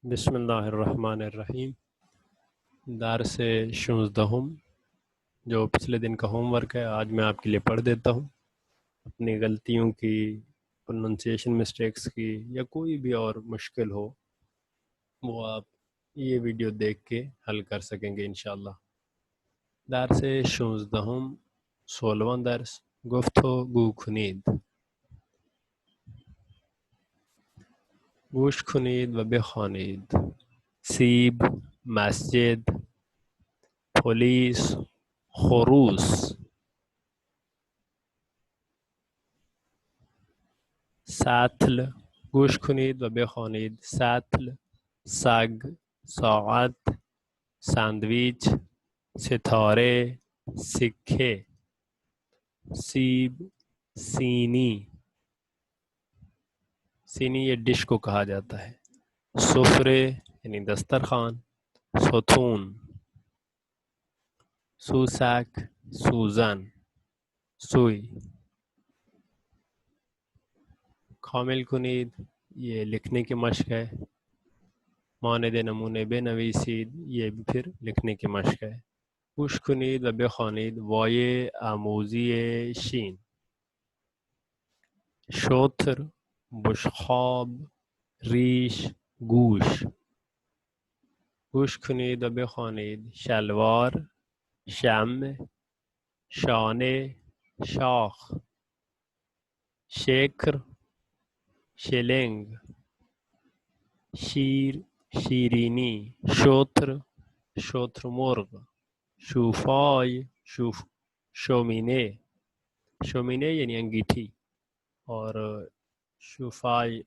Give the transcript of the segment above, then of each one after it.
बिस्मिल्लाहिर्रहमानिर्रहीम। दर्स 16 जो पिछले दिन का होमवर्क है आज मैं आपके लिए पढ़ देता हूँ। अपनी गलतियों की, प्रोनंसिएशन मिस्टेक्स की या कोई भी और मुश्किल हो वो आप ये वीडियो देख के हल कर सकेंगे इंशाल्लाह। दर्स 16 16वां दर्स गुफ्तगू खुनीद। गूश खुनीद व बेखानीद। सीब, मस्जिद, पुलिस, खरूस। سطل گوش کنید و بخوانید. سطل، سگ، ساعت، ساندویچ، ستاره، سکه. सीब, सीनी। सीनी ये डिश को कहा जाता है। सुफरे यानी दस्तरखान। सतून, सूसक, सूजन, सुई। कामिल कुनीद ये लिखने की मश्क है। मानद नमूने बेनवीसीद ये भी फिर लिखने की मश्क है। گوش کنید و بخوانید. وای آموزی شین. شتر، بشخاب، ریش، گوش. گوش کنید و بخوانید. شلوار، شمع، شانه، شاخ. شکر، شلنگ. شیر، شیرینی. شتر، شترمرغ. شوفای، شومینه. शोमिने यानी अंगीठी। और शूफाई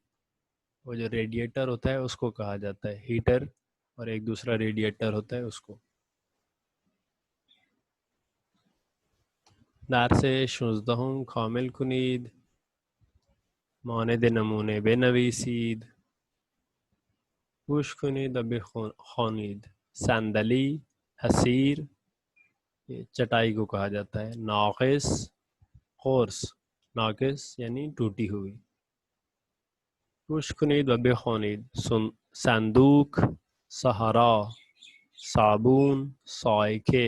वो जो रेडिएटर होता है उसको कहा जाता है। हीटर और एक दूसरा रेडिएटर होता है उसको। दर्स 16 कामिल कुनीद। मानद नमूने बेनवीसीद। गूश कुनीद व बेखानीद। संदली, हसीर ये चटाई को कहा जाता है। नाकिस, कोर्स। नाकिस यानी टूटी हुई। गूश कुनीद व बेखानीद। संदूक, सहारा, साबुन, साइके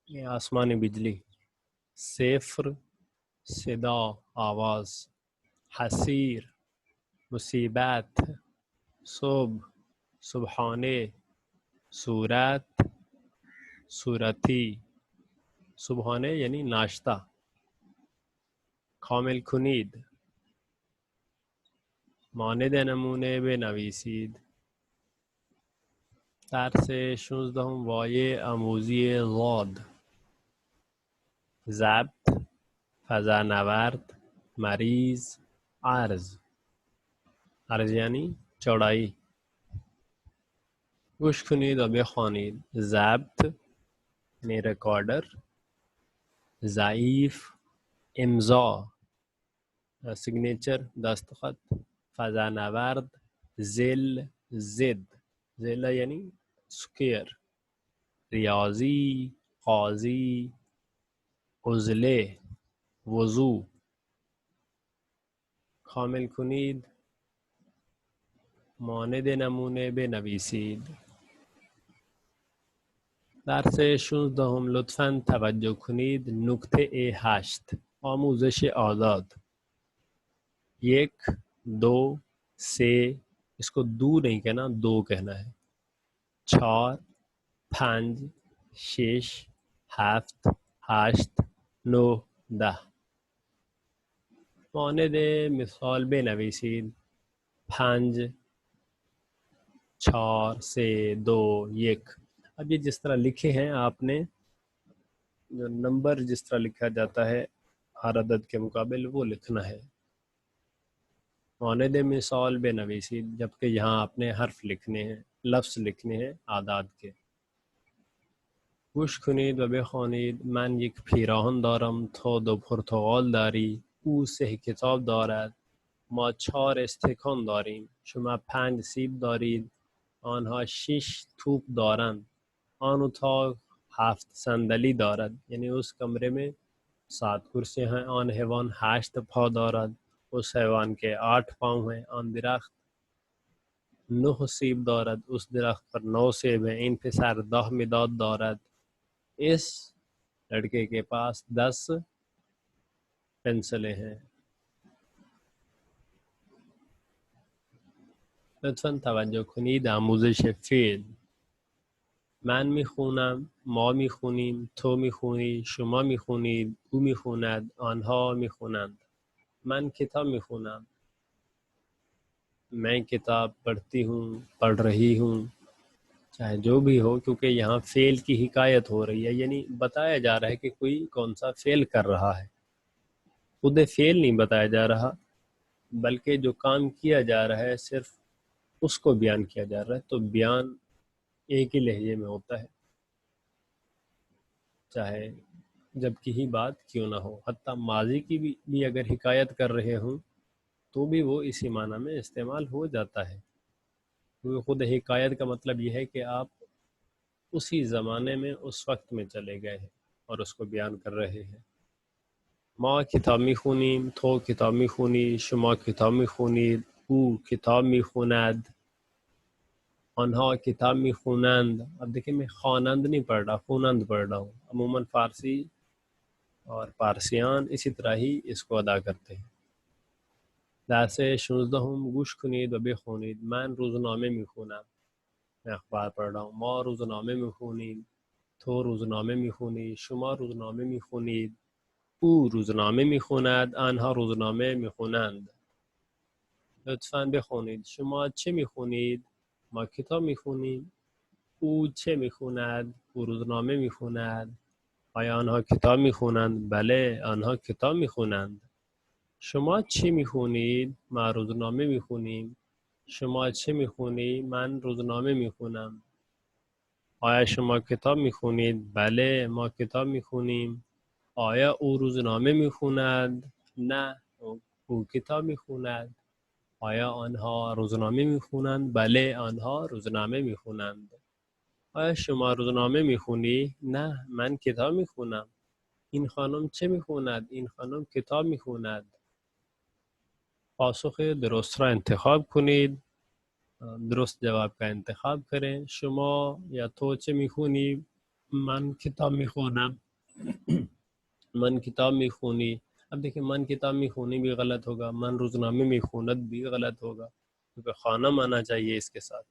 ये आसमानी बिजली। सेफ्र, सदा, आवाज़। हसीर, मुसीबत। सुबह, सुबहाने। सूरत, सूरती। सुबहाने यानी नाश्ता। कामिल कुनीद मानद नमूने बेनवीसीद। दर्स 16 वाये आमूजी ज़ाद। ज़ब्त, फ़ज़ानवर्द, मरीज़, अर्ज़। अर्ज़ यानी चौड़ाई। गूश कुनीद व बेखानीद। ज़ब्त यानी रिकॉर्डर। ज़ईफ़, इम्ज़ा सिग्नेचर, दस्तखत। फ़ज़ानवर्द, ज़िल, ज़िद। ज़िला यानी स्क्वायर। रियाजी, क़ाज़ी, उज़ले, वज़ू। कामिल कुनीद मानद नमूने बेनवीसीद। दर्स 16 लुत्फ़न तवज्जो कुनीद। नुक्ते 8 आमूज़श आज़ाद। 1, 2 से, इसको दो नहीं कहना, दो कहना है। 4, 5, 6, 7, 8, 9, 10 मानद मिसाल बेनवीसीद। 5, 4 से 2, 1। अब ये जिस तरह लिखे हैं आपने, जो नंबर जिस तरह लिखा जाता है हर अदद के मुकाबिल वो लिखना है। मानद मिसाल बेनवीसीद, जबकि यहाँ आपने हर्फ लिखने हैं, लफ्ज़ लिखने हैं आदाद के। گوش کنید و بخوانید. من یک پیراهن دارم، تو 2 پرتقال داری، او 3 کتاب دارد، ما 4 استکان داریم، شما 5 سیب دارید، آنها 6 توپ دارند، آن اتاق 7 صندلی دارد. یعنی उस कमरे में 7 कुर्सी हैं। आन हैवान 8 पाँव दौरद, उस हैवान के 8 पाँव हैं। आन दरख्त نه سیب دارد उस درخت पर 9 सेब हैं इन پسر 10 مداد دارد इस लड़के के पास 10 पेंसिलें हैं لطفاً توجه کنید آموزش فعل من میخونم ما میخونیم تو میخونی شما میخونید او میخوند آنها میخونند من کتاب میخونم मैं किताब पढ़ती हूँ पढ़ रही हूँ चाहे जो भी हो क्योंकि यहाँ फेल की हिकायत हो रही है यानी बताया जा रहा है कि कोई कौन सा फेल कर रहा है खुद फेल नहीं बताया जा रहा बल्कि जो काम किया जा रहा है सिर्फ उसको बयान किया जा रहा है तो बयान एक ही लहजे में होता है चाहे जब की ही बात क्यों ना हो हत्ता माजी की भी अगर हिकायत कर रहे हों तो भी वो इसी माना में इस्तेमाल हो जाता है क्योंकि खुद हिकायत का मतलब यह है कि आप उसी ज़माने में उस वक्त में चले गए हैं और उसको बयान कर रहे हैं ما کتاب میخونیم تو کتاب میخونی شما کتاب میخونید او کتاب میخوند آنها کتاب میخونند अब देखिए मैं خوانند नहीं पढ़ रहा खूनंद पढ़ रहा हूँ अमूमन फ़ारसी और पारसियान इसी तरह ही इसको अदा करते हैं درس 16 گوش کنید و بخونید من روزنامه میخونم मैं अखबार पढ़ रहा हूँ ما روزنامه میخونیم تو روزنامه میخونی شما روزنامه میخونید او روزنامه میخواند آنها روزنامه میخوانند لطفاً بخونید شما چه میخونید ما کتاب میخونیم او چه میخواند او روزنامه میخواند آیا آنها کتاب میخوانند بله آنها کتاب میخوانند شما چه میخونید ما روزنامه میخونیم شما چه میخونی من روزنامه میخونم آیا شما کتاب میخونید بله ما کتاب میخونیم آیا او روزنامه میخواند نه او کتاب میخواند آیا آنها روزنامه میخوانند بله آنها روزنامه میخوانند آیا شما روزنامه میخونی نه من کتاب میخونم این خانم چه میخواند این خانم کتاب میخواند پاسخ درست را انتخاب کنید درست جواب का انتخاب करें شما یا تو چه میخونی من کتاب میخونم मन किताब में खूनी अब देखिए मन किताब में खूनी भी गलत होगा मन रोजनामे में खूनत भी गलत होगा क्योंकि खाना माना चाहिए इसके साथ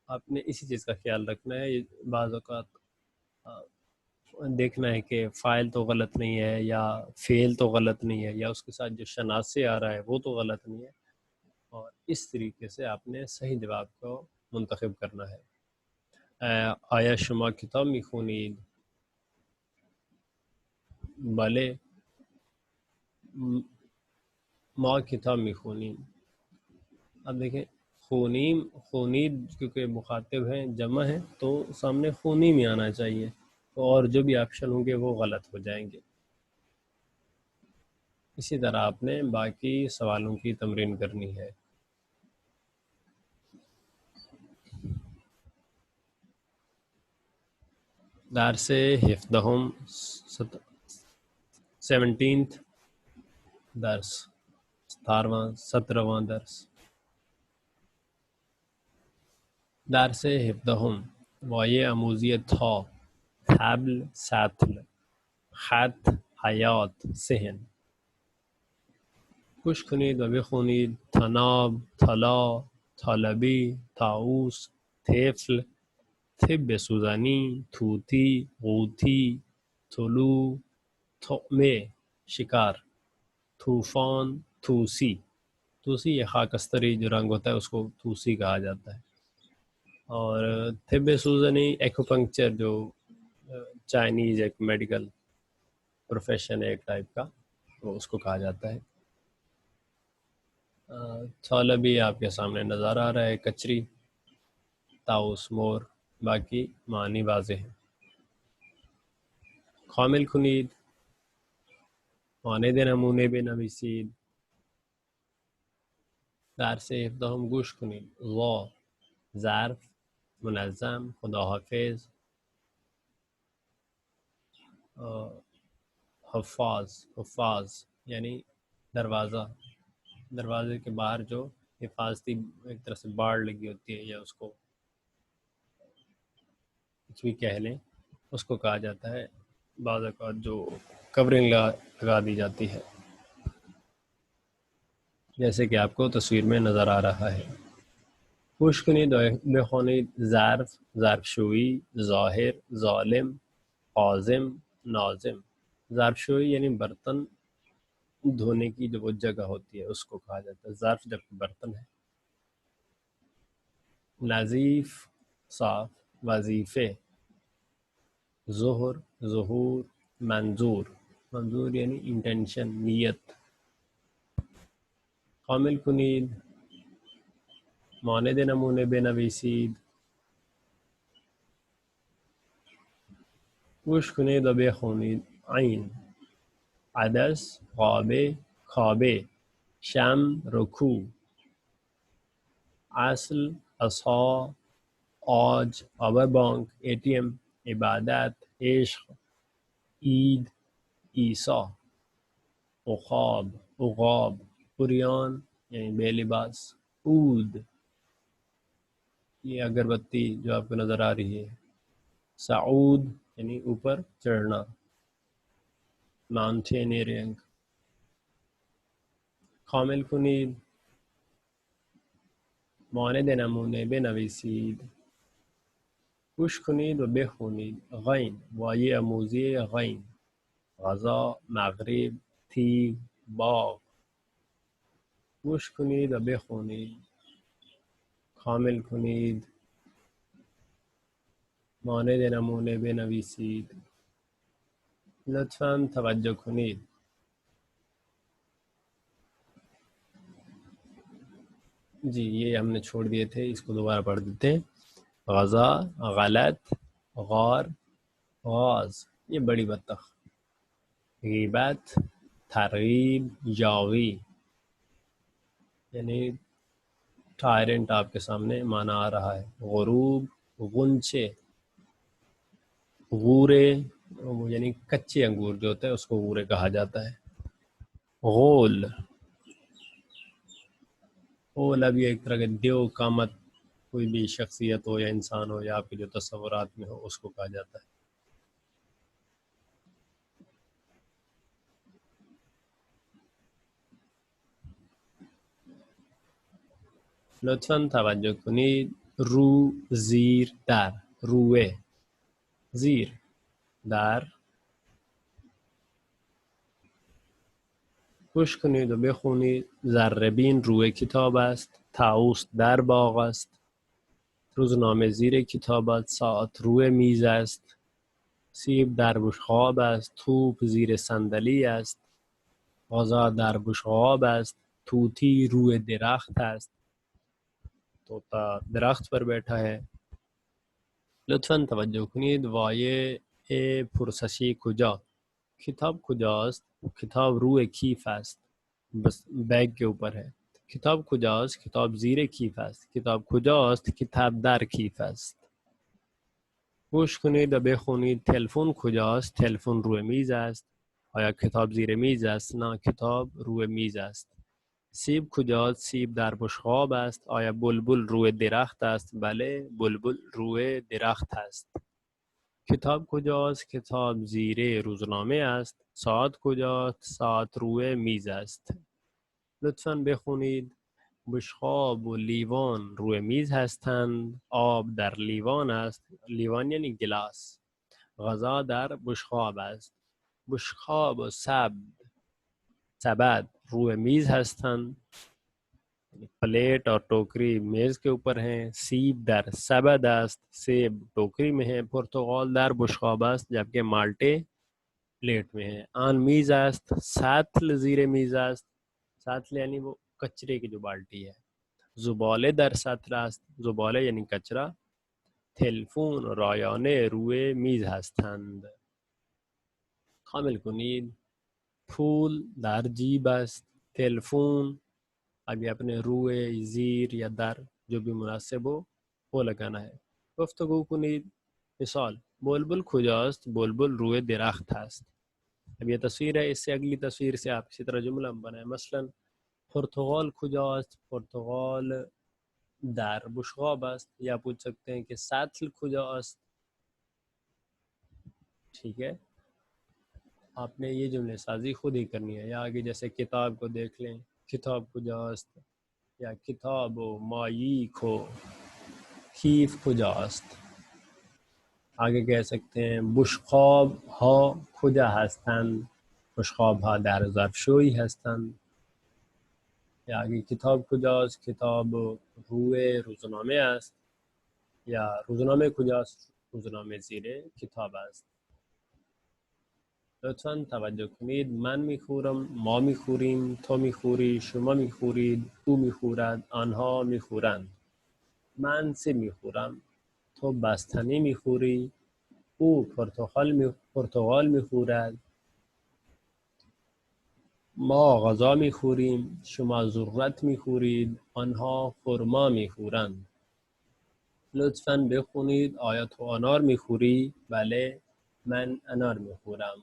आपने इसी चीज़ का ख्याल रखना है बाज़ औक़ात देखना है कि फ़ाइल तो गलत नहीं है या फ़ेल तो गलत नहीं है या उसके साथ जो शनास से आ रहा है वो तो गलत नहीं है और इस तरीके से आपने सही जवाब को मुंतखब करना है आया शुमा किताब में खूनी भले माँ किताब में खूनी अब देखें खूनीम खूनीद क्योंकि मुखातिब हैं जमा है तो सामने खूनीम ही आना चाहिए तो और जो भी ऑप्शन होंगे वो गलत हो जाएंगे इसी तरह आपने बाकी सवालों की तमरीन करनी है दर्स हिफ्दहुम 17th दर्स 17वां दर्स दर्स हिफ्दहुम वाये अमूज़ियत था हब्ल सतल खत हयात सहन گوش کنید و بخونید تناب طلا طالبی طاووس طفل طب سوزنی طوطی قوطی طلوع طعمه شکار طوفان طوسی طوسی ये खाकस्तरी जो रंग होता है उसको طوسی कहा जाता है और तिब्ब सूजनी एक्यूपंक्चर जो चाइनीज़ एक मेडिकल प्रोफेशन है एक टाइप का तो उसको कहा जाता है थौलबी आपके सामने नज़र आ रहा है कचरी ताउस मोर बाकी मानी वाजे हैं खामिल खुनीद वानिद नमूने बेनवीसीद दर से हम गोश खुनीद वा ज़ार्फ मुनज़्ज़म खुदा हाफिज़ हफ़ाज़ हफ़ाज़ यानी दरवाज़ा दरवाज़े के बाहर जो हिफाजती एक तरह से बाड़ लगी होती है या उसको कुछ भी कह लें, उसको कहा जाता है बाज़ औक़ात जो कवरिंग लगा दी जाती है, जैसे कि आपको तस्वीर में नज़र आ रहा है। खुश कुनीद बेखुनीद ज़ार्फ़, ज़ार्फ़शुई, ज़ाहिर, ज़ालिम, आज़िम, नाज़िम। ज़ार्फ़शुई यानी बर्तन धोने की जो वो जगह होती है उसको कहा जाता है। ज़ार्फ़ जबकि बर्तन है। नज़ीफ़ साफ़, वज़ीफ़े, ज़ुहर, ज़ुहूर, मंज़ूर। मंज़ूर यानी इंटेंशन, नियत। कामिल कुनीद मानद नमूने बेनवीसीद। खुश कुनीद बेखुनीद आइन, अदस, ग़ाबे, ख़ाबे, शम, रुकू, असल, असहा, आज, पावर बैंक, एटीएम, इबादत, इश्क, ईद, ईसा, उक़ाब, उग़ाब, कुरियान यानी बेलिबास, ऊद ये अगरबत्ती जो आपको नज़र आ रही है, सऊद यानी ऊपर चढ़ना, माउंटेनियरिंग। कामिल कुनीद मानद नमूने बेनवीसीद। खुश कुनीद व बेखुनीद गैन वाये अमूज़ी गैन, गज़ा, मग़रिब, थी, बाग। खुश कुनीद व बेखुनीद कामिल कुनीद मानद नमूने बेनवीसीद। लुत्फ़न तवज्जो कुनीद। जी ये हमने छोड़ दिए थे, इसको दोबारा पढ़ देते हैं। गज़ा, गलत, गौर, गौज़ ये बड़ी बत्तख। ग़ीबत, तरग़ीब, यागी यानी टायरेंट आपके सामने माना आ रहा है। गुरूब, गुंचे, गूरे यानी कच्चे अंगूर जो होते हैं उसको गूरे कहा जाता है। गोल, गोल अब ये एक तरह के देव कामत, कोई भी शख्सियत हो या इंसान हो या आपके जो तस्वुरात में हो उसको कहा जाता है। लुत्फ़न तवज्जो कुनीद रू, ज़ीर, दार, रूए, ज़ीर, दार। खुश कुनीद व बेखुनीद ज़र्रबीन रूए किताब است، طاووس در باغ است، روزنامه زیر کتاب است، ساعت روی میز است، سیب در بشقاب است، توپ زیر صندلی است، غذا در بشقاب است، طوطی روی درخت است، तोता दरख्त पर बैठा है। लुत्फ़न तवज्जो कुनीद वाये ए पुरसशी कुजा, किताब कुजास्त, किताब रूए कीफ است, बस बैग के ऊपर है। किताब कुजास्त, किताब ज़ीर कीफ است, किताब कुजास्त, किताब दर कीफ است। گوش کنید و بخونید تلفن کجاست؟ تلفن روی میز است. آیا کتاب زیر میز است؟ نه، کتاب روی میز است. سیب کجاست؟ سیب در بشقاب است. آیا بلبل روی درخت است؟ بله، بلبل روی درخت است. کتاب کجاست؟ کتاب زیر روزنامه است. ساعت کجاست؟ ساعت روی میز است. لطفاً بخونید. بشقاب و لیوان روی میز هستند. آب در لیوان است. لیوان یعنی گلاس. غذا در بشقاب است. بشقاب و سبد روی میز هستند. प्लेट और टोकरी मेज़ के ऊपर हैं। सीब दर सबद است, सेब टोकरी में है। पुर्तगाल दर बुशखाब است, जबकि माल्टे प्लेट में है। आन मीज़ است, सातल ज़ीरे मीज़ است, सातल यानी वो कचरे की जो बाल्टी है। जुबाले दर सतल است, जुबाले यानी कचरा। تلفون رایانه روی میز هستند. کامل کنید. پول در جیب است. تلفون अभी अपने रूए, ज़ीर या दर जो भी मुनासिब हो वो लगाना है। गुफ्तगू कुनीद। मिसाल बुलबुल खुजास्त, बुलबुल रूए दरख्त हस्त। अब ये तस्वीर है, इससे अगली तस्वीर से आप इसी तरह जुमला बनाएं। मसलन پرتغال کجاست؟ پرتغال در بشقاب است. یا पूछ सकते हैं कि سطل کجاست. ठीक है, आपने ये जुमले साजी खुद ही करनी है. या आगे जैसे किताब को देख लें, किताब कुजास्त, या किताब माई को कीफ कुजास्त. आगे कह सकते हैं बुशखाब ها کجا هستند. बुशखाब ها در ظرفشویی هستند. یا आगे किताब कुजास्त, किताब روی روزنامه است. یا روزنامه کجاست, روزنامه زیر کتاب است. لطفاً توجه کنید. من میخورم، ما میخوریم، تو میخوری، شما میخورید، او میخورد، آنها میخورند. من سیب میخورم، تو بستنی میخوری، او پرتقال میخورد. ما غذا میخوریم، شما ذرت میخورید، آنها خرما میخورند. لطفاً بخونید. آیا تو انار میخوری؟ بله، من انار میخورم.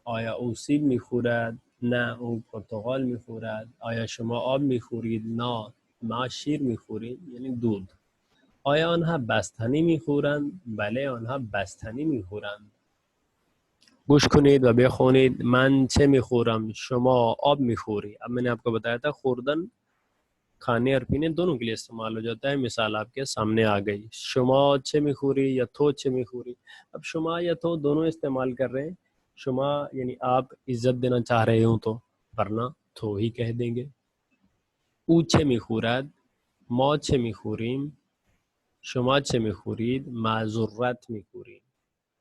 آیا او سیب میخورد؟ نه، او پرتقال میخورد. آیا شما آب میخورید؟ نه، ما شیر میخوریم، یعنی دود. آیا آنها بستنی میخورند؟ بله، آنها بستنی میخورند. گوش کنید و بخونید. من چه میخورم؟ شما آب میخوری. अब मैंने आपको बताया था خوردن खाने और पीने दोनों के लिए इस्तेमाल हो जाता है. मिसाल आपके सामने आ गई. शुमा छे मिखूरी या तो छे मिखूरी. अब शुमा या तो दोनों इस्तेमाल कर रहे हैं. शुमा यानी आप इज्जत देना चाह रहे हो तो, वरना तो ही कह देंगे. ऊ छे मिखूराद, मौ छे मिखूरीम, शुमा छे मिखूरीद, माजुर्रत मिखूरीम.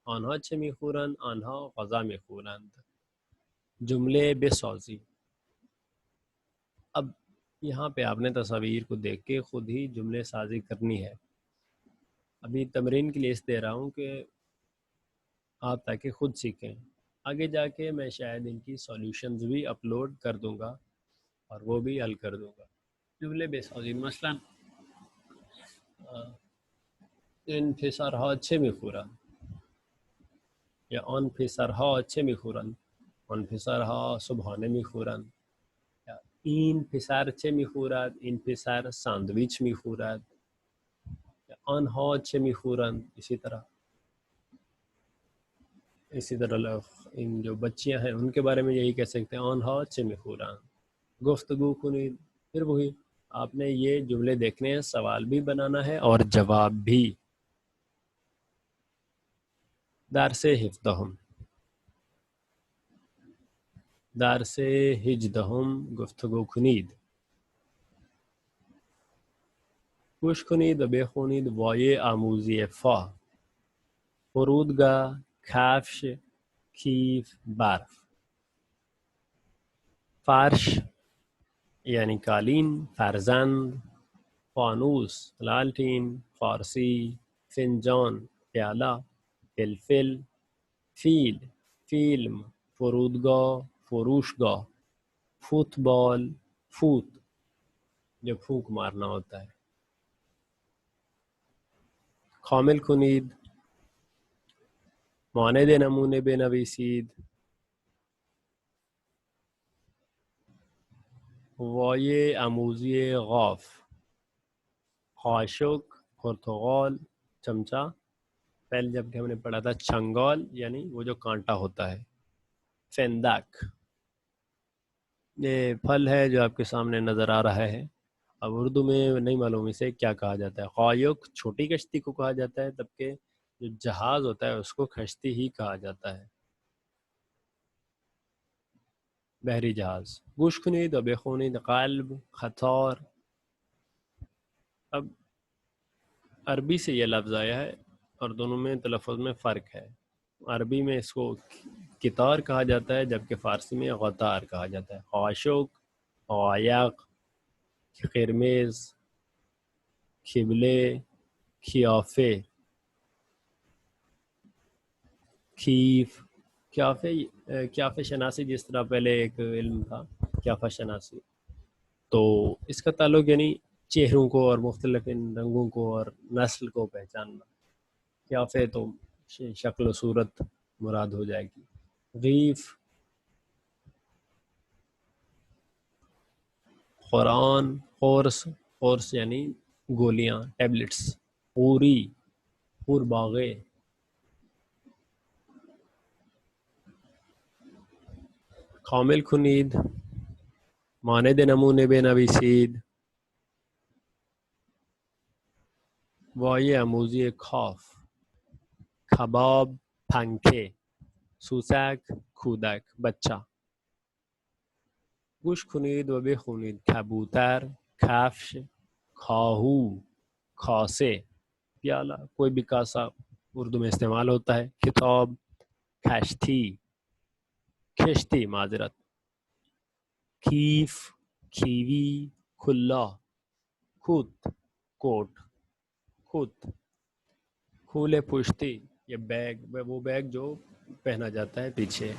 آنها چه میخورند؟ آنها غذا میخورند. जुमले बेसाजी. अब यहाँ पे आपने तस्वीर को देख के ख़ुद ही जुमले साजी करनी है. अभी तमरीन के लिए इस दे रहा हूँ कि आप ताकि ख़ुद सीखें. आगे जाके मैं शायद इनकी सॉल्यूशंस भी अपलोड कर दूँगा और वो भी हल कर दूँगा. जुमले बेसाजी मसलन इन फिसरहा छे मिखूरन या ऑन फिसरहा छे मिखूरन. ऑन फिसरहा सुबहाने मिखूरन. این پسر چه میخورد؟ این پسر ساندویچ میخورد. آنها چه میخورند؟ इसी तरह इन जो बच्चियां हैं उनके बारे में यही कह सकते हैं आनहा चे मिखूरान. गुफ्तगू कुनीद. फिर वही आपने ये जुमले देखने हैं, सवाल भी बनाना है और जवाब भी. दारसे हिफ्दहुम, दारसे हिजदहुम. गुफ्तगू कुनीद. گوش کنید و بخونید. وای آموزی فا. فرودگاه، کفش، کیف، برف. فرش یعنی قالین، فرزند، فانوس، لالتین، فارسی، فنجان، پیالا، فلفل، فیل، فیلم، فرودگاه، فروشگاه، فوتبال، فوت जो फूंक मारना होता है. कामिल कुनीद. मानद नमूने बेनवीसीद. वाये आमूजी गाफ. काशुक, पुर्तगाल, चमचा. पहले जब हमने पढ़ा था चंगाल यानी वो जो कांटा होता है. फेंदाक ये फल है जो आपके सामने नज़र आ रहा है. अब उर्दू में नहीं मालूम इसे क्या कहा जाता है. क़ायुक छोटी कश्ती को कहा जाता है, जबकि जो जहाज़ होता है उसको कश्ती ही कहा जाता है, बहरी जहाज़. गुश खुनीद और बेखुनीद. क़ल्ब, ख़तार. अब अरबी से ये लफ्ज़ आया है और दोनों में तलफ़्फ़ुज़ में फ़र्क है. अरबी में इसको कितार कहा जाता है, जबकि फ़ारसी में ग़तार कहा जाता है. क़ाशुक, क़ायक, क़िरमेज़, खिबले, खियाफ़े, खीफ, क्याफ़े शनासी. जिस तरह पहले एक इल्म था क्याफ़ा शनासी, तो इसका ताल्लुक़ यानी चेहरों को और मुख्तलिफ़ इन रंगों को और नस्ल को पहचानना. क्याफ़े तो शक्ल व सूरत मुराद हो जाएगी. गीफ़ कुरान, कोर्स, कोर्स यानी गोलियां, टैबलेट्स, पूरी, पूरबागे, कामिल खुनीद, मानद नमूने बेनवीसीद, वाये आमूजी खौफ, कबाब, पंखे, सूसक, कूदक, बच्चा, گوش کنید و بخونید: کبوتر، کفش، کاهو، کاسه، प्याला, कोई भी कासा उर्दू में इस्तेमाल होता है, किताब, कश्ती, किश्ती माजरत, कीफ, कीवी, खुला, खुत, कोट, खुत, खूले पुश्ती, ये बैग, वो बैग जो पहना जाता है पीछे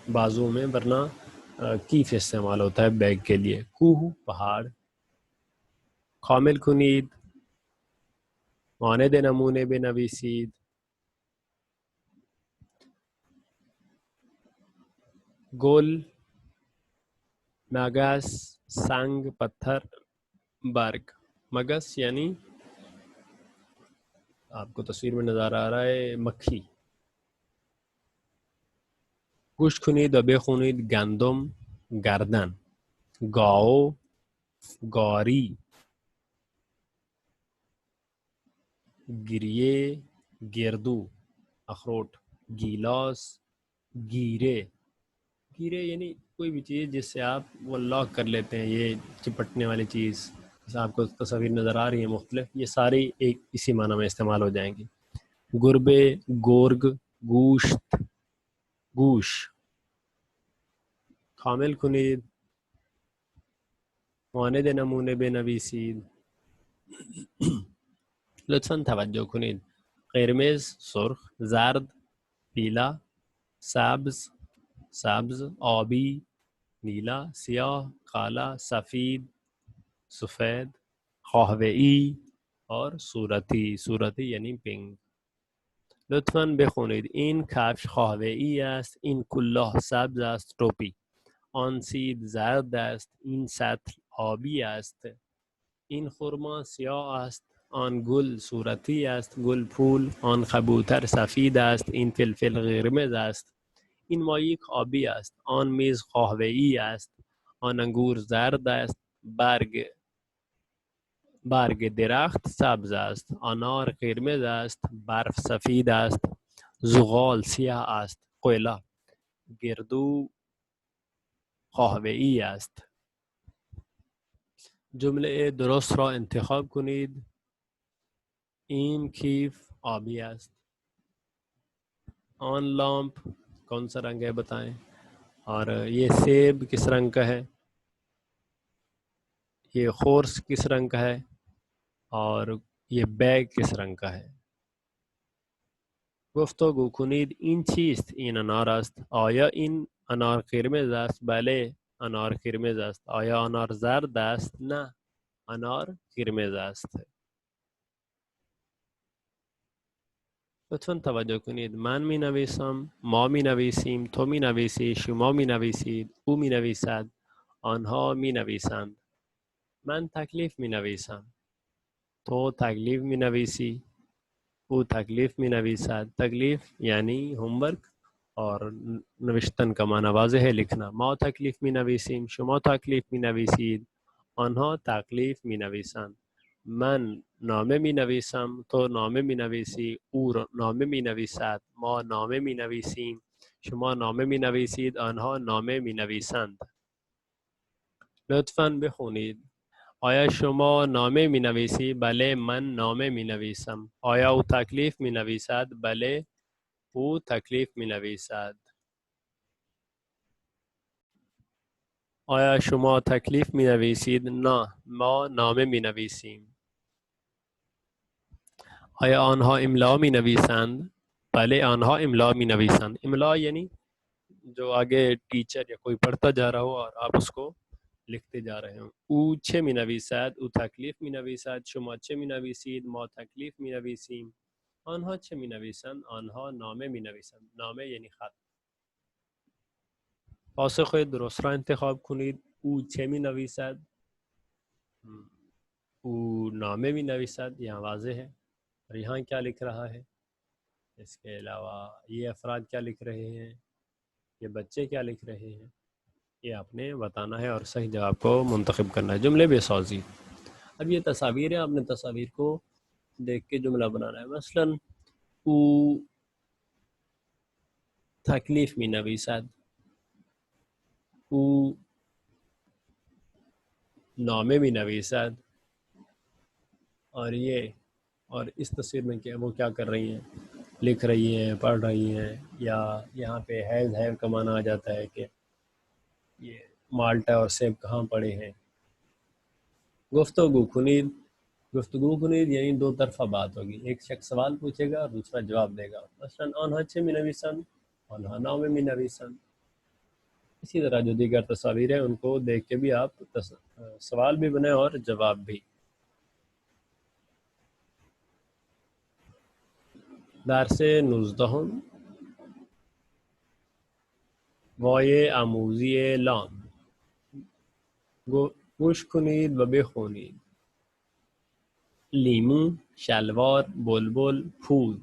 बाजू में, वरना कीफ इस्तेमाल होता है बैग के लिए। कूह, पहाड़, कामिल कुनीद, मानद नमूने बेनवीसीद, गोल, मगस, संग, पत्थर, बर्ग। मगस यानी आपको तस्वीर में नज़र आ रहा है मक्खी। गुश खुनीद व बेखुनीद, गंदम, गर्दन, गाओ, गौरी, गिरिए, गिरदू, अखरोट, गिलास, गिरे, गिरे यानी कोई भी चीज़ जिससे आप वो लॉक कर लेते हैं, ये चिपटने वाली चीज़, जैसे आपको तस्वीर नज़र आ रही है मुख्तलिफ, ये सारी एक इसी माना में इस्तेमाल हो जाएंगी। गुरबे, गोर्ग, गोश्त, गूश, कामिल कुनीद, मानद नमूने बेनवीसीद, लुत्फ़न तवज्जो कुनीद: क़िरमिज़, सुर्ख, ज़र्द, पीला, सब्ज़, सब्ज़, आबी, नीला, सियाह, काला, सफ़ेद, सफ़ेद, कहवेई और सूरती, सूरती यानी पिंक। لطفاً بخونید: این کفش قهوه‌ای است، این کلاه سبز است، टोपी. آن سیب زرد است، این سطل آبی است، این خرما سیاه است، آن گل صورتی است، گل پول، آن کبوتر سفید است، این فلفل قرمز است، این مایک آبی است، آن میز قهوه‌ای است، آن انگور زرد است، برگ درخت سبز است، انار قرمز است، برف سفید است، زغال سیاه است، قیلا گردو قهوه‌ای است. جمله درست را انتخاب کنید. این کیف آبی است. ऑन लैंप कौन सा रंग है बताएं। और ये सेब किस रंग का है, ये खोर्स किस रंग का है, और ये बैग किस रंग का है. گفتگو کنید: این چیست؟ این انار است. آیا این انار قرمز است؟ بله، انار قرمز است. آیا انار زرد است؟ نه، انار قرمز است. لطفاً توجه کنید: من می نویسم، ما می نویسیم، تو می نویسی، شما می نویسید، او می نویسد، آنها می نویسند. من تکلیف می نویسم، تو تکلیف می نویسی، او تکلیف می نویسد. تکلیف यानी होमवर्क और नविश्तन का माना वाज़ेह है लिखना. ما تکلیف می نویسیم، شما تکلیف می نویسید، آنها تکلیف می نویسند. من نامه می نویسم، تو نامه می نویسی، او نامه می نویسد، ما نامه می نویسیم، شما نامه می نویسید، آنها نامه می نویسند. لطفاً بخونید: آیا شما نامه می نویسی؟ بله، من نامه می نویسم. آیا او تکلیف می نویسد؟ بله، او تکلیف می نویسد. آیا شما تکلیف می نویسید؟ نه، ما نامه می نویسیم. آیا آنها املا می نویسند؟ بله، آنها املا می نویسند. املا यानी जो आगे टीचर या कोई पढ़ता जा रहा हो और आप उसको लिखते जा रहे हो. او چه می نویسد؟ او تکلیف می نویسد. شما چه می نویسید؟ ما تکلیف می نویسیم. آنها چه می نویسند؟ آنها نامه می نویسند. نامه یعنی خط. پاسخ درست را انتخاب کنید. او چه می نویسد؟ او नामे भी नवीसत यहाँ वाज़े है। और यहाँ क्या लिख रहा है, इसके अलावा ये अफराद क्या लिख रहे हैं, ये बच्चे क्या लिख रहे हैं, ये आपने बताना है और सही जवाब को मुंतखब करना है। जुमले बेसाजी। अब ये तस्वीर है, आपने तस्वीर को देख के जुमला बनाना है। मसलन ऊ तकलीफ में नवीसत, ऊ नामे में नवीसत, और ये और इस तस्वीर में क्या वो क्या कर रही हैं, लिख रही हैं, पढ़ रही हैं, या यहाँ पे है का माना आ जाता है कि ये माल्टा और सेब कहाँ पड़े हैं। गुफ्तगू खुनीद, गुफ्तगू खुनीद यानी दो तरफा बात होगी, एक शख्स सवाल पूछेगा और दूसरा जवाब देगा। मसलन आनहा छे में नवीसन, आनहा नामे में नवीसन। इसी तरह जो दीगर तस्वीर है उनको देख के भी आप सवाल भी बनाए और जवाब भी। दरसे 19 वाये आमूजी लाम, गोश खुनीद व बेखुनीद। लीमू, शलवार, बुलबुल, फूल।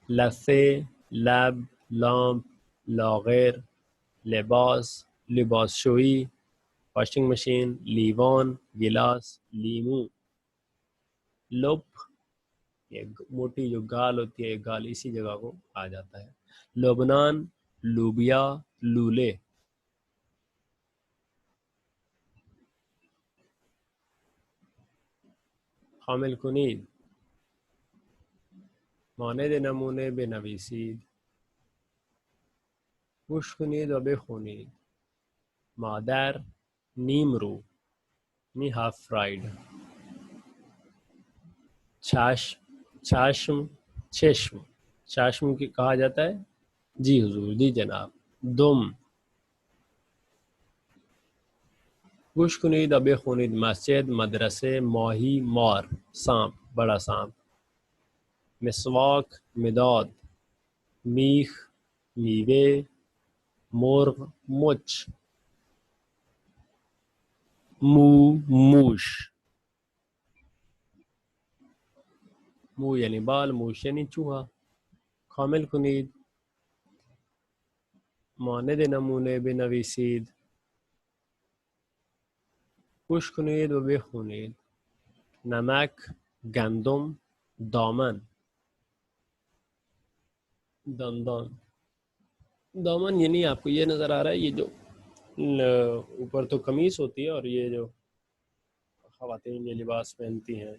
लफे, लब, लैंप, लाग़िर, लिबास, लिबास शोई, वॉशिंग मशीन, लीवान, गिलास, लीमू। लुप, ये मोटी जो गाल होती है, गाल इसी जगह को आ जाता है। लबनान, लूबिया, लूले। हामिल कुनीद, मानेद नमूने बेनवीसीद। खुश कुनीद व बेखुनीद। मादर, नीमरू यानी हाफ फ्राइड। चाश्म, चश्म, चाश्म की कहा जाता है, जी हुजूर, जी जनाब। दुम, खुश कुनीद अबे खुनीद, मस्जिद, मदरसे, माही, मार, सांप, बड़ा सांप। मिसवाक, मिदाद, मीख, मीवे, मुर्ग, मुच। मूश, मुँह यानी बाल, मूश यानी चूहा। कामिल कुनीद, मानद नमूने बेनवीसीद। खुश कुनीद व बेखुनीद। नमक, गंदम, दामन, दंदन। दामन यानी आपको ये नज़र आ रहा है, ये जो ऊपर तो कमीज होती है और ये जो ख़वातीन ये लिबास पहनती हैं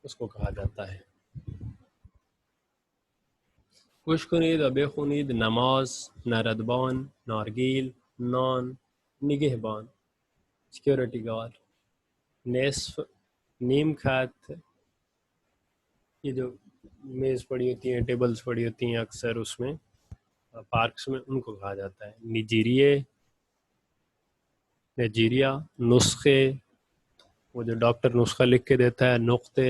उसको कहा जाता है। खुशकुनीद व बेखुनीद, नमाज, नरदबान, नारगील, नान, निगहबान, सिक्योरिटी गार्ड। नेस्फ, नीम खत, ये जो मेज़ पड़ी होती हैं, टेबल्स पड़ी होती हैं अक्सर उसमें पार्क्स में, उनको कहा जाता है। नाइजीरिया, नुस्खे, वो जो डॉक्टर नुस्खा लिख के देता है। नुक्ते,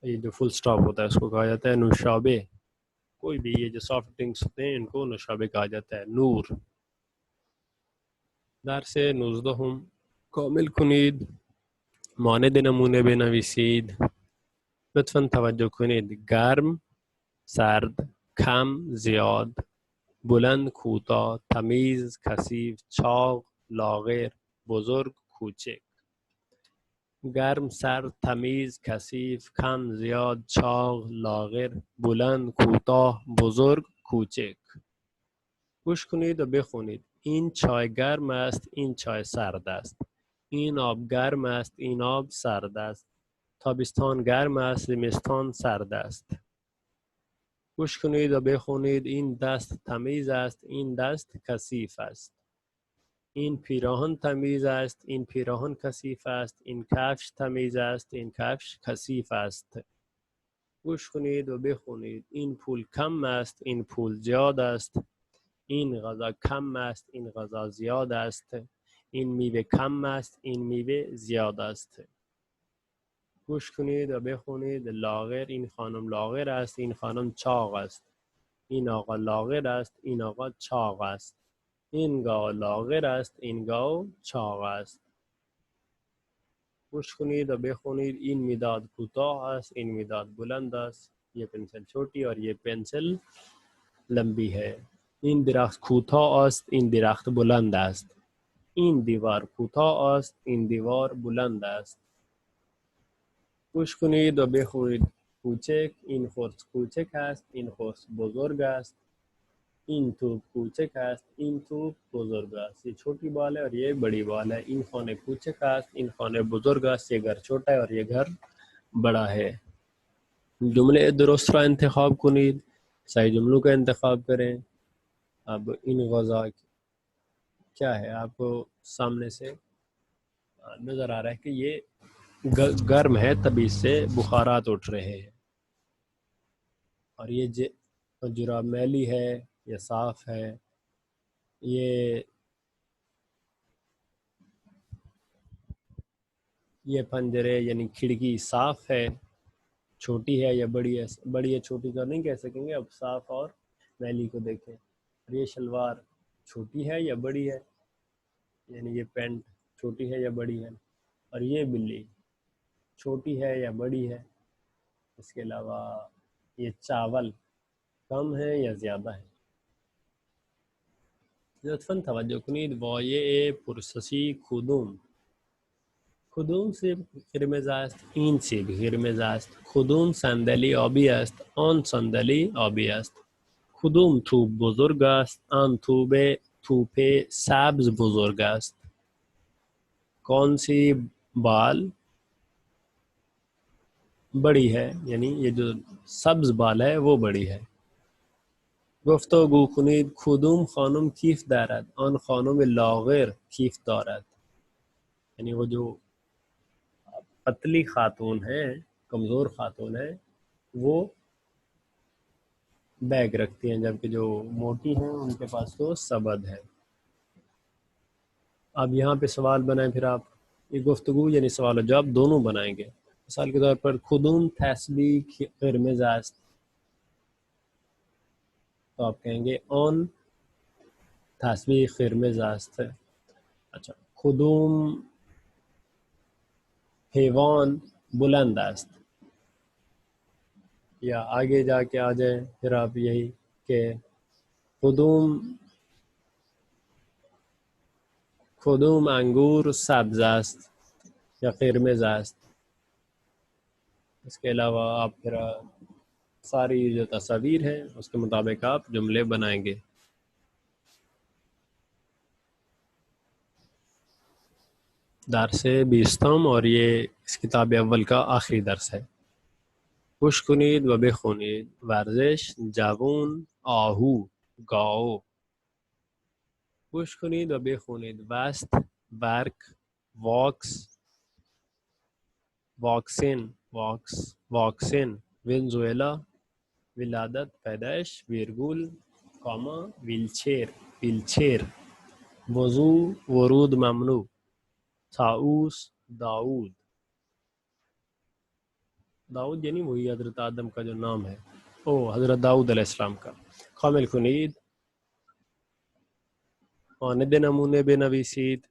ये जो फुल स्टॉप होता है उसको कहा जाता है। नुशाबे, कोई भी ये जो सॉफ्ट ड्रिंक्स होते हैं इनको नुशाबे कहा जाता है। नूर, दर से नुजदहुम। कामिल कुनीद, मानद नमूने बेनवीसीद। लुत्फन तवज्जो कुनीद, गर्म, सर्द, कम, ज़ियाद, बुलंद, खूता, तमीज़, खसीफ, चाग, लाग़िर, बुजुर्ग, खूचे। गर्म, सर्द, तमीज़, खसीफ, कम, ज़ियाद, चाग, लाग़िर, बुलंद, कोताह, बुजुर्ग, कोचक। گوش کنید و بخونید. این چای گرم است، این چای سرد است. این آب گرم است، این آب سرد است. تابستان گرم است، زمستان سرد است. گوش کنید و بخونید. این دست تمیز است، این دست کثیف است. این پیراهن تمیز است، این پیراهن کثیف است. این کفش تمیز است، این کفش کثیف است. گوش کنید و بخونید. این پول کم است، این پول زیاد است. این غذا کم است، این غذا زیاد است. این میوه کم است، این میوه زیاد است. گوش کنید و بخونید. لاغر، این خانم لاغر است، این خانم چاق است. این آقا لاغر است، این آقا چاق است. این گاو لاغر است، این گاو چاق است. گوش کنید و بخونید. این مداد کوتاه است، این مداد بلند است. ये पेंसिल छोटी और ये पेंसिल लंबी है. این درخت کوتاه است، این درخت بلند است. این دیوار کوتاه است، این دیوار بلند است. گوش کنید و بخونید. کوچک، این خرس کوچک است، این خرس بزرگ است. این توپ کوچک است، این توپ بزرگ است. ये छोटी बॉल है और ये बड़ी बॉल है. این خانه کوچک است، این خانه بزرگ است. ये घर छोटा है और ये घर बड़ा है. जुमले दुरुस्त را इंतखाब کنید. सही जुमलों का इंतखाब करें. अब इन गज़ा क्या है आपको सामने से नज़र आ रहा है कि ये गर्म है, तभी से बुखारात उठ रहे हैं. और ये जुराब मैली है या साफ है. ये पंजरे यानी खिड़की साफ है, छोटी है या बड़ी है. बड़ी है छोटी का नहीं कह सकेंगे. अब साफ और मैली को देखें. और ये शलवार छोटी है या बड़ी है, यानी ये पैंट छोटी है या बड़ी है. और ये बिल्ली छोटी है या बड़ी है. इसके अलावा ये चावल कम है या ज़्यादा है. लुत्फ़न तवज्जो कुनीद. वाये पुरससी खुदूम. کدوم سیب قرمز است؟ این سیب قرمز است. کدوم صندلی آبی است؟ آن صندلی آبی است. کدوم توپ بزرگ است؟ آن توپ سبز بزرگ است. कौन सी बाल बड़ी है, यानी ये जो सब्ज बाल है वो बड़ी है. گفتگو کنید. کدوم خانم کیف دارد؟ آن خانم لاغر کیف دارد. यानी वो जो पतली खातून है, कमज़ोर खातून है, वो बैग रखती हैं, जबकि जो मोटी हैं उनके पास तो सबद है. अब यहाँ पे सवाल बनाएं. फिर आप ये गुफ्तगू यानी सवाल और जवाब दोनों बनाएंगे. मिसाल के तौर पर खुदूम तस्बी क़िरमिज़ आस्त, तो आप कहेंगे ऑन तस्बी क़िरमिज़ आस्त. अच्छा, खुदूम हैवान बुलंद आस्त. या आगे जाके आ जाए फिर आप यही के खुदूम अंगूर सब्ज़ आस्त या क़िरमिज़ आस्त. इसके अलावा आप फिर सारी जो तस्वीर है उसके मुताबिक आप जुमले बनाएंगे. दर्स 20 और ये इस किताब अव्वल का आखिरी दर्स है. खुश कुनीद व बेखुनीद. वर्जिश जावून आहू गाओ. खुश कुनीद व बेखुनीद. वस्त वर्क वॉक्स वॉक्सिन. वेनेजुएला विलादत पैदाइश. वीरगुल कॉमा व्हीलचेयर. वज़ू वरूद ममनू. ताऊस दाऊद यानी वही हज़रत आदम का जो नाम है, ओ हज़रत दाऊद अलैहिस्सलाम का. कामिल कुनीद. मानद नमूने बेनवीसीद.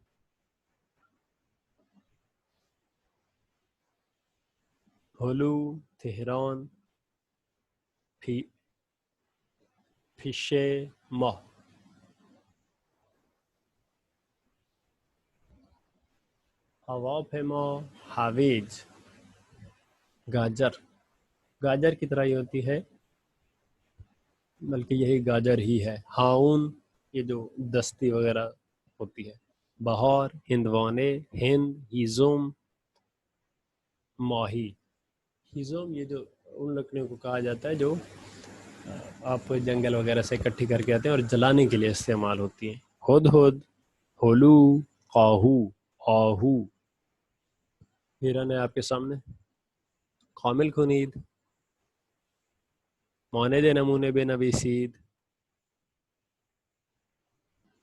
हुलू तेहरान फिशे माह. हवाफेमा हावेज. गाजर की तरह ही होती है, बल्कि यही गाजर ही है. हाउन ये जो दस्ती वगैरह होती है. बहार हिंदवाने हिंद. हिज़ुम माही. हिज़ुम ये जो उन लकड़ियों को कहा जाता है जो आप जंगल वगैरह से इकट्ठी करके आते हैं और जलाने के लिए इस्तेमाल होती हैं. हुदहुद हुलू काहू आहू. हिरन है आपके सामने. कामिल कुनीद. मानद नमूने बेनवीसीद.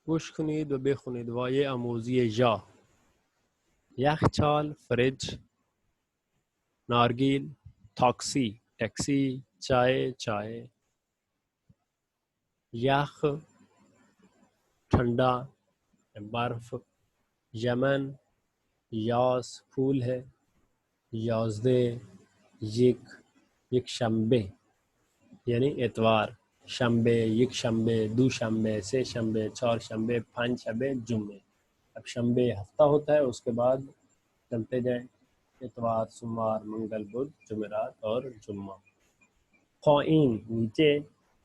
खुश कुनीद व बेखुनीद. वाये आमोज़ी या. यखचाल फ्रिज. नारगिल टैक्सी. चाय. यख ठंडा, बर्फ। यमन, यास फूल है। याजदे, यकशंबे यानी एतवार। शंबे, यकशंबे, दूशंबे, से शंबे, चौर शंबे, पांच शंबे, जुम्मे। अब शंबे हफ्ता होता है, उसके बाद चलते जाएं। इतवार, सोमवार, मंगल, बुध, जुमेरात और जुम्मा। ख़ाइन नीचे,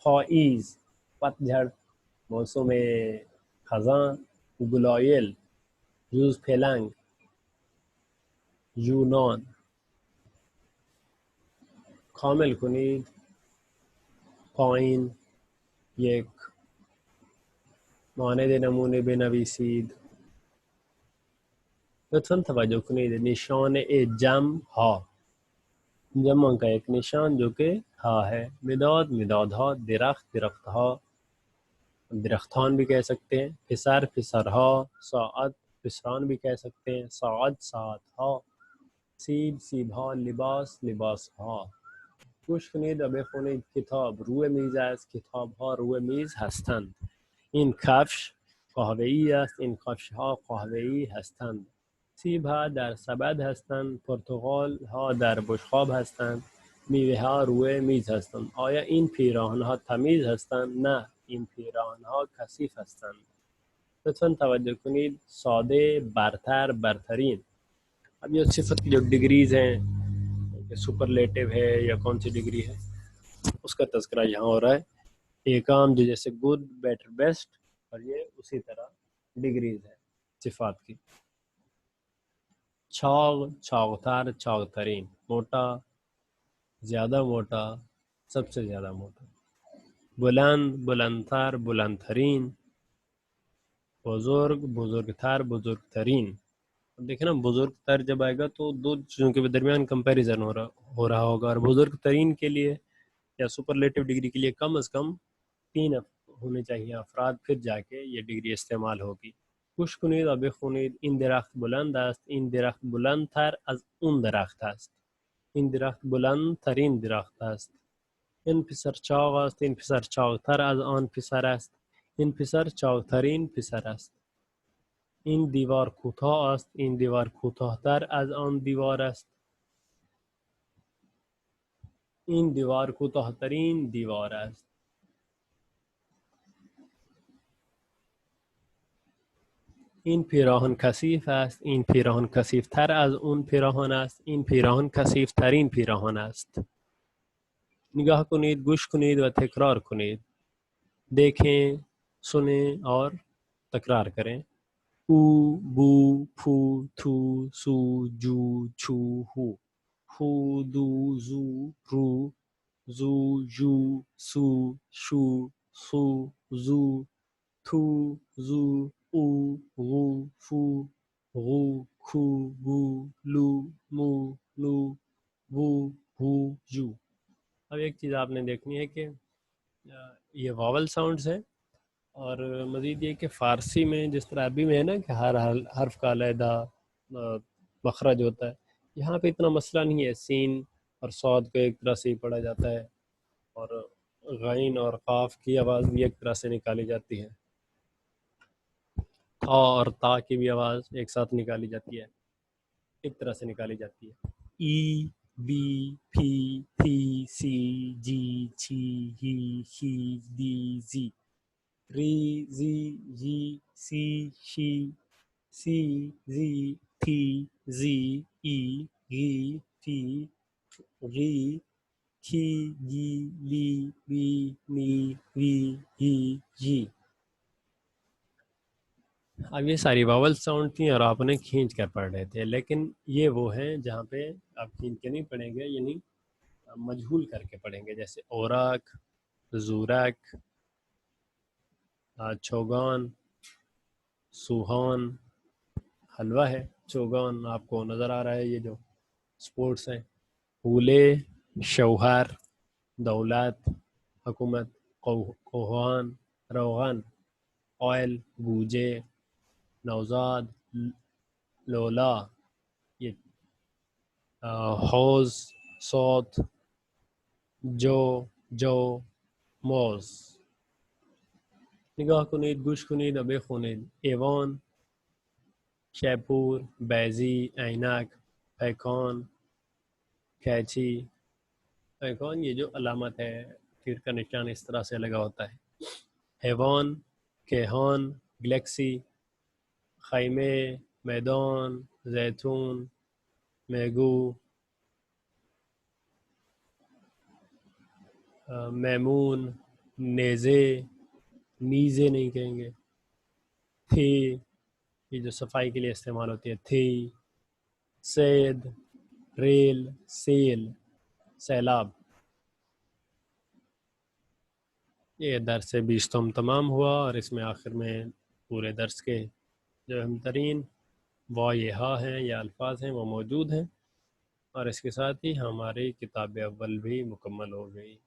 ख़ाइज़ पतझड़, मौसम खज़ां, गुलायल यूज़ फेलांग, यूनान। खामिल कुनीद, ख़ाइन, एक मानद नमूने बेनवीसीद। लुत्फ़न तवज्जो कुनीद, निशान ए जम हा, जमा का एक निशान जो कि हा है। मिदाद, मिदाद हा, दिरख्त, दिरख्त हा, दरख्तान भी कह सकते हैं। फिसर, फिसर हा, साअत, फिसरान भी कह सकते हैं। साअत, साअत हा, सीब, सीब हा, लिबास, लिबास हा। खुशखुनीद, अबेखुनीद, किताब, روی میز است، کتاب ها روی میز هستند. این کفش قهوه‌ای است، این کفش ها قهوه‌ای هستند. سیب ها در سبد هستند، پرتقال ها در بشقاب هستند. میوه ها روی میز هستند. آیا این پیراهن ها تمیز هستند؟ نه، این پیراهن ها کثیف هستند. لطفاً توجه کنید، ساده، برتر، برترین. अब ये सिफत की जो डिग्रीज हैं, सुपरलेटिव है या कौन सी डिग्री है, उसका तज़किरा यहाँ हो रहा है। एक आम जो जैसे गुड, बेटर, बेस्ट, और ये उसी तरह डिग्रीज है सिफात की। छाग, छागतार, छागतरीन, मोटा, ज़्यादा मोटा, सबसे ज़्यादा मोटा। बुलंद, बुलंदतार, बुलंदतरीन। बुजुर्ग, बुजुर्गतार, बुजुर्गतरीन। अब देखें ना, बुजुर्ग तर जब आएगा तो दो चीज़ों के दरमियान कंपैरिजन हो रहा होगा, और बुजुर्ग तरीन के लिए या सुपरलेटिव डिग्री के लिए कम से कम 3 होने चाहिए अफराद, फिर जाके ये डिग्री इस्तेमाल होगी। खुश कुनीद, अब खुनीद, इन दरख्त बुलंद است، این درخت بلندتر از اون درخت است. این درخت بلندترین درخت است. این پسر چاق است، این پسر چاقتر از آن پسر است. این پسر چاقترین پسر است. این دیوار کوتاه است، این دیوار کوتاهتر از آن دیوار است. این دیوار کوتاهترین دیوار است. این پیراهن کثیف است، این پیراهن کثیفتر از اون پیراهن است. این پیراهن کثیفترین پیراهن است. نگاه کنید، گوش کنید و تکرار کنید. देखें, सुने और तकरार करें. ऊ, बू, फू, थू, सू, जू, छू, हू. हू, दू, जू, रू, जू, जू, सू, शू, सू, जू, थू, जू, ऊ, गू, फू, गू, खू, गू, लू, मू, लू, वू, हू, जू। अब एक चीज़ आपने देखनी है कि ये वावल साउंड्स हैं, और मज़ीद ये कि फ़ारसी में जिस तरह अरबी में है ना कि हर हर्फ का अलहदा मखरज होता है, यहाँ पे इतना मसला नहीं है। सीन और सौद को एक तरह से ही पढ़ा जाता है, और गैन और काफ की आवाज़ भी एक तरह से निकाली जाती है। था और ता की भी आवाज़ एक साथ निकाली जाती है, एक तरह से निकाली जाती है। ई, बी, पी, थी, सी, जी, छी, ही, शी, दी, जी। री, जी, जी, सी, शी, सी, जी, थी, जी, ई, गी, टी, गी, खी, गी, ली, वी, मी, वी, ही, जी। अब ये सारी वावल साउंड थी और आपने खींच कर पढ़ रहे थे, लेकिन ये वो हैं जहाँ पे आप खींच के नहीं पढ़ेंगे, यानी मजहूल करके पढ़ेंगे। जैसे औराक, जूरक, चौगान, सुहान। हलवा है चौगान, आपको नज़र आ रहा है, ये जो स्पोर्ट्स हैं। हूले, शौहर, दौलत, हुकूमत, कोहान, रोगन, ऑयल, बूजे, नौजाद, लोला, ये हौज, सौत, जो, जो, मोज। نگاه کنید، گوش کنید و بخونید. ایوان، شیپور، بیزی، عینک، پیکان، कैची। पैकॉन ये जो अलामत है, तीर का निशान इस तरह से लगा होता है. हैवान, केहान, गैलेक्सी, खैमे, मैदान, जैतून, मैगू, मैमून, नेज़े, नीज़े नहीं कहेंगे, थी, ये जो सफाई के लिए इस्तेमाल होती है, थी, सैद, रेल, सेल, सैलाब। ये दर्स 20 तमाम हुआ और इसमें आखिर में पूरे दर्स के जो अहम तरीन वायहा हैं या अल्फाज हैं वो मौजूद हैं, और इसके साथ ही हमारी किताब अव्वल भी मुकम्मल हो गई।